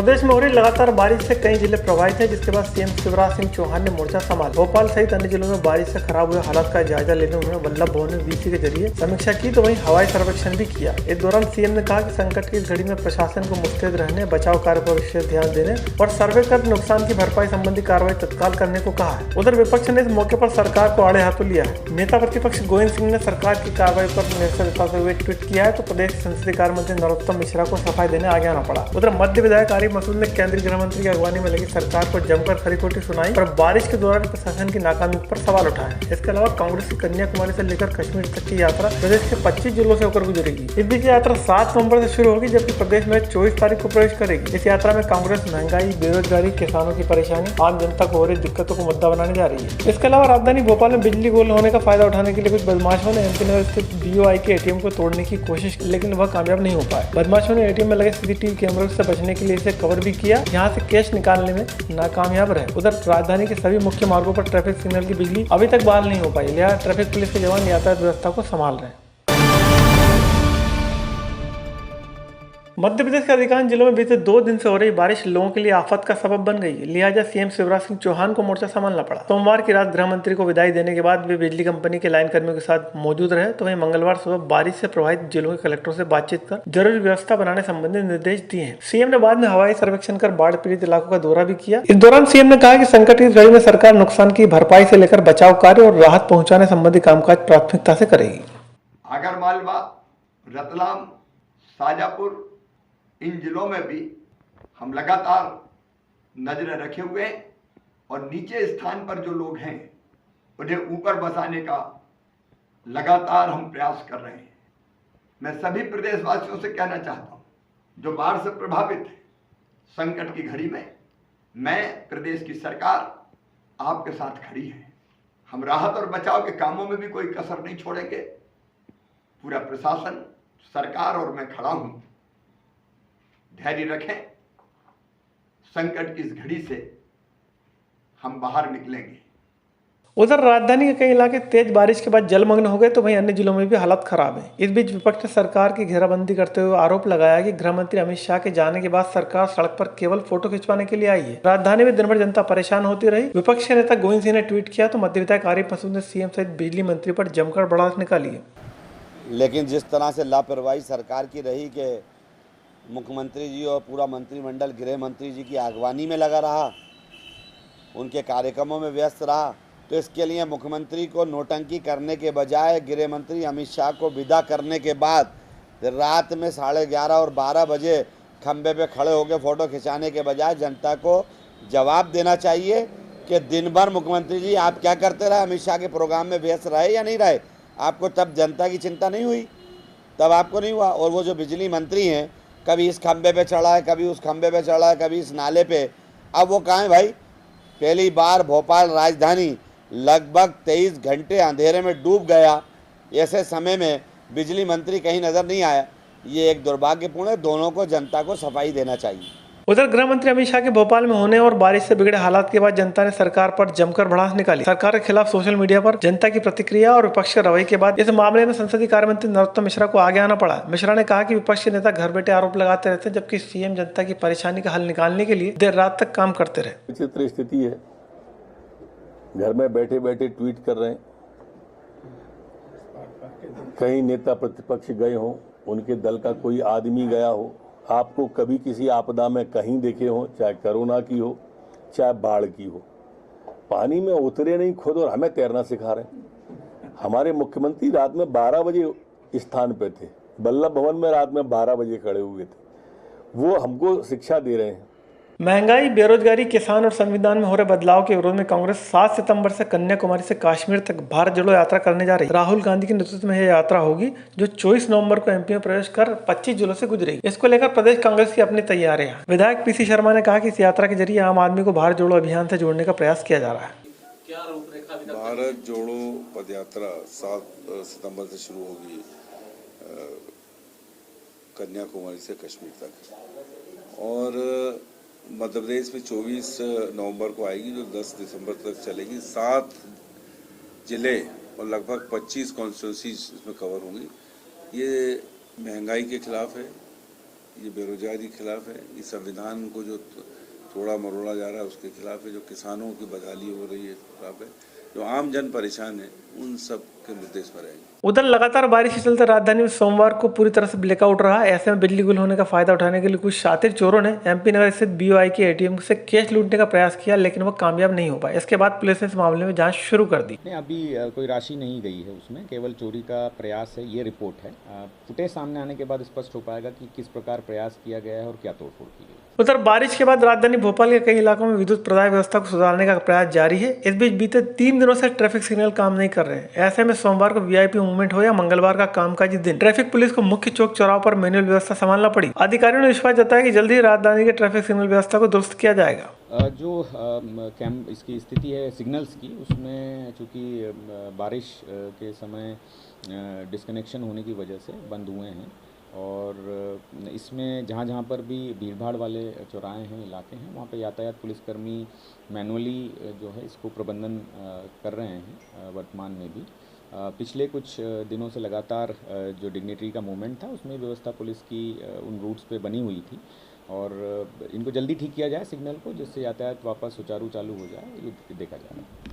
प्रदेश में हो रही लगातार बारिश से कई जिले प्रभावित हैं, जिसके बाद सीएम शिवराज सिंह चौहान ने मोर्चा संभाला। भोपाल सहित अन्य जिलों में बारिश से खराब हुए हालात का जायजा लेने उन्होंने वल्लभ भवन में वीसी के जरिए समीक्षा की, तो वहीं हवाई सर्वेक्षण भी किया। इस दौरान सीएम ने कहा कि संकट की इस घड़ी में प्रशासन को मुस्तैद रहने, बचाव कार्य पर विशेष ध्यान देने और सर्वे कर नुकसान की भरपाई संबंधी कार्रवाई तत्काल करने को कहा है। उधर विपक्ष ने इस मौके पर सरकार को आड़े हाथों लिया है। नेता प्रतिपक्ष गोविंद सिंह ने सरकार की कार्रवाई पर निरसन जताते हुए ट्वीट किया है, तो प्रदेश के संसदीय कार्य मंत्री नरोत्तम मिश्रा को सफाई देने आगे आना पड़ा। उधर मध्य विधायक आरिफ मसूद ने केंद्रीय गृह मंत्री की अगवानी में लगी सरकार पर जमकर खरी-खोटी सुनाई और बारिश के दौरान प्रशासन की नाकामी पर सवाल उठाए। इसके अलावा कांग्रेस की कन्याकुमारी से लेकर कश्मीर तक की यात्रा प्रदेश के 25 जिलों से होकर गुजरेगी। इस बीच यात्रा 7 नवंबर से शुरू होगी, जबकि प्रदेश में 24 तारीख को प्रवेश करेगी। इस यात्रा में कांग्रेस महंगाई, बेरोजगारी, किसानों की परेशानी, आम जनता को हो रही दिक्कतों को मुद्दा बनाने जा रही है। इसके अलावा राजधानी भोपाल में बिजली गुल होने का फायदा उठाने के लिए कुछ बदमाशों ने एमपी नगर स्थित बीओआई के एटीएम को तोड़ने की कोशिश की, लेकिन वह कामयाब नहीं हो पाए। बदमाशों ने एटीएम में लगे सीसीटीवी कैमरों से बचने के लिए इसे कवर भी किया, यहाँ से कैश निकालने में नाकामयाब रहे। उधर राजधानी के सभी मुख्य मार्गों पर ट्रैफिक सिग्नल की बिजली अभी तक बहाल नहीं हो पाई, लिहाजा ट्रैफिक पुलिस के जवान यातायात व्यवस्था को संभाल रहे हैं। मध्य प्रदेश के अधिकांश जिलों में बीते 2 दिन से हो रही बारिश लोगों के लिए आफत का सबब बन गई है, लिहाजा सीएम शिवराज सिंह चौहान को मोर्चा संभालना पड़ा। सोमवार की रात गृह मंत्री को विदाई देने के बाद वे बिजली कंपनी के लाइन कर्मियों के साथ मौजूद रहे, तो वहीं मंगलवार सुबह बारिश से प्रभावित जिलों के कलेक्टरों से बातचीत कर जरूरी व्यवस्था बनाने संबंधी निर्देश दिए हैं। सीएम ने बाद में हवाई सर्वेक्षण कर बाढ़ पीड़ित इलाकों का दौरा भी किया। इस दौरान सीएम ने कहा कि संकट की घड़ी में सरकार नुकसान की भरपाई से लेकर बचाव कार्य और राहत पहुंचाने संबंधी कामकाज प्राथमिकता से करेगी। आगरमालवा, रतलाम, शाजापुर, इन जिलों में भी हम लगातार नजरें रखे हुए हैं और नीचे स्थान पर जो लोग हैं उन्हें ऊपर बसाने का लगातार हम प्रयास कर रहे हैं। मैं सभी प्रदेशवासियों से कहना चाहता हूं, जो बाढ़ से प्रभावित है, संकट की घड़ी में मैं, प्रदेश की सरकार आपके साथ खड़ी है। हम राहत और बचाव के कामों में भी कोई कसर नहीं छोड़ेंगे। पूरा प्रशासन, सरकार और मैं खड़ा हूं। धैर्य रखें, संकट की इस घड़ी से हम बाहर निकलेंगे। उधर राजधानी के कई इलाके तेज बारिश के बाद जलमग्न हो गए, तो वहीं अन्य जिलों में भी हालत खराब है। इस बीच विपक्ष ने सरकार की घेराबंदी करते हुए आरोप लगाया कि गृह मंत्री अमित शाह के जाने के बाद सरकार सड़क पर केवल फोटो खिंचवाने के लिए आई है। राजधानी में दिन भर जनता परेशान होती रही। विपक्ष के नेता गोविंद सिंह ने ट्वीट किया, तो मध्य विधायक आरिफ मसूद ने सीएम सहित बिजली मंत्री पर जमकर भड़ास निकाली है। लेकिन जिस तरह से लापरवाही सरकार की रही कि मुख्यमंत्री जी और पूरा मंत्रिमंडल गृह मंत्री जी की अगवानी में लगा रहा, उनके कार्यक्रमों में व्यस्त रहा, तो इसके लिए मुख्यमंत्री को नोटंकी करने के बजाय गृह मंत्री अमित शाह को विदा करने के बाद रात में 11:30 और 12 बजे खंबे पे खड़े होकर फ़ोटो खिंचाने के बजाय जनता को जवाब देना चाहिए कि दिन भर मुख्यमंत्री जी आप क्या करते रहे, अमित शाह के प्रोग्राम में व्यस्त रहे या नहीं रहे। आपको तब जनता की चिंता नहीं हुई, तब आपको नहीं हुआ। और वो जो बिजली मंत्री हैं, कभी इस खंबे पे चढ़ा है, कभी उस खंबे पे चढ़ा है, कभी इस नाले पे, अब वो कहाँ है भाई। पहली बार भोपाल राजधानी लगभग 23 घंटे अंधेरे में डूब गया, ऐसे समय में बिजली मंत्री कहीं नज़र नहीं आया। ये एक दुर्भाग्यपूर्ण है, दोनों को जनता को सफाई देना चाहिए। उधर गृह मंत्री अमित शाह के भोपाल में होने और बारिश से बिगड़े हालात के बाद जनता ने सरकार पर जमकर भड़ास निकाली। सरकार के खिलाफ सोशल मीडिया पर जनता की प्रतिक्रिया और विपक्ष के रवैये के बाद इस मामले में संसदीय कार्य मंत्री नरोत्तम मिश्रा को आगे आना पड़ा। मिश्रा ने कहा कि विपक्ष के नेता घर बैठे आरोप लगाते रहते हैं, जबकि सीएम जनता की परेशानी का हल निकालने के लिए देर रात तक काम करते रहे। विचित्र स्थिति है, घर में बैठे बैठे ट्वीट कर रहे हैं। कई नेता प्रतिपक्ष गए हों, उनके दल का कोई आदमी गया हो, आपको कभी किसी आपदा में कहीं देखे हो, चाहे कोरोना की हो, चाहे बाढ़ की हो, पानी में उतरे नहीं खुद और हमें तैरना सिखा रहे हैं। हमारे मुख्यमंत्री रात में 12 बजे स्थान पे थे, वल्लभ भवन में रात में 12 बजे खड़े हुए थे, वो हमको शिक्षा दे रहे हैं। महंगाई, बेरोजगारी, किसान और संविधान में हो रहे बदलाव के विरोध में कांग्रेस 7 सितंबर से कन्याकुमारी से कश्मीर तक भारत जोड़ो यात्रा करने जा रही है। राहुल गांधी के नेतृत्व में यह यात्रा होगी, जो 24 नवंबर को एमपी में प्रवेश कर 25 जिलों से गुजरेगी। इसको लेकर प्रदेश कांग्रेस की अपनी तैयारियां। विधायक पीसी शर्मा ने कहा कि इस यात्रा के जरिए आम आदमी को भारत जोड़ो अभियान से जोड़ने का प्रयास किया जा रहा है। भारत जोड़ो पदयात्रा 7 सितंबर से शुरू होगी कन्याकुमारी से कश्मीर तक, और मध्य प्रदेश में 24 नवंबर को आएगी, जो 10 दिसंबर तक चलेगी। 7 जिले और लगभग 25 कॉन्स्टिट्यूंसीज इसमें कवर होंगी। ये महंगाई के खिलाफ है, ये बेरोजगारी के खिलाफ है, ये संविधान को जो थोड़ा मरोड़ा जा रहा है उसके खिलाफ है, जो किसानों की बदहाली हो रही है उसके खिलाफ है, जो आम जन परेशान है उन सब के मुद्दे इस पर रहेंगे। उधर लगातार बारिश के चलते राजधानी में सोमवार को पूरी तरह से ब्लैकआउट रहा। ऐसे में बिजली गुल होने का फायदा उठाने के लिए कुछ शातिर चोरों ने एमपी नगर स्थित बीओआई के एटीएम से कैश लूटने का प्रयास किया, लेकिन वो कामयाब नहीं हो पाया। इसके बाद पुलिस ने इस मामले में जांच शुरू कर दी। नहीं, अभी कोई राशि नहीं गई है उसमें, केवल चोरी का प्रयास है, ये रिपोर्ट है। फुटेज सामने आने के बाद स्पष्ट हो पाएगा कि किस प्रकार प्रयास किया गया है और क्या तोड़फोड़ की गई। उधर बारिश के बाद राजधानी भोपाल के कई इलाकों में विद्युत प्रदाय व्यवस्था को सुधारने का प्रयास जारी है। इस बीच बीते 3 दिनों से ट्रैफिक सिग्नल काम नहीं कर रहे हैं। ऐसे में सोमवार को वीआईपी मूवमेंट हो या मंगलवार का कामकाजी दिन, ट्रैफिक पुलिस को मुख्य चौक चौराहों पर मैनुअल व्यवस्था संभालना पड़ी। अधिकारियों ने विश्वास जताया कि जल्द ही राजधानी के ट्रैफिक सिग्नल व्यवस्था को दुरुस्त किया जाएगा। जो कैंप इसकी स्थिति है सिग्नल्स की, उसमें चूँकि बारिश के समय डिस्कनेक्शन होने की वजह से बंद हुए हैं और इसमें जहाँ जहाँ पर भी भीड़भाड़ वाले चौराहे हैं, इलाके हैं, वहाँ पे यातायात पुलिसकर्मी मैनुअली जो है इसको प्रबंधन कर रहे हैं वर्तमान में भी। पिछले कुछ दिनों से लगातार जो डिग्निटरी का मूवमेंट था उसमें व्यवस्था पुलिस की उन रूट्स पे बनी हुई थी और इनको जल्दी ठीक किया जाए सिग्नल को, जिससे यातायात वापस सुचारू चालू हो जाए, ये देखा जा रहा है।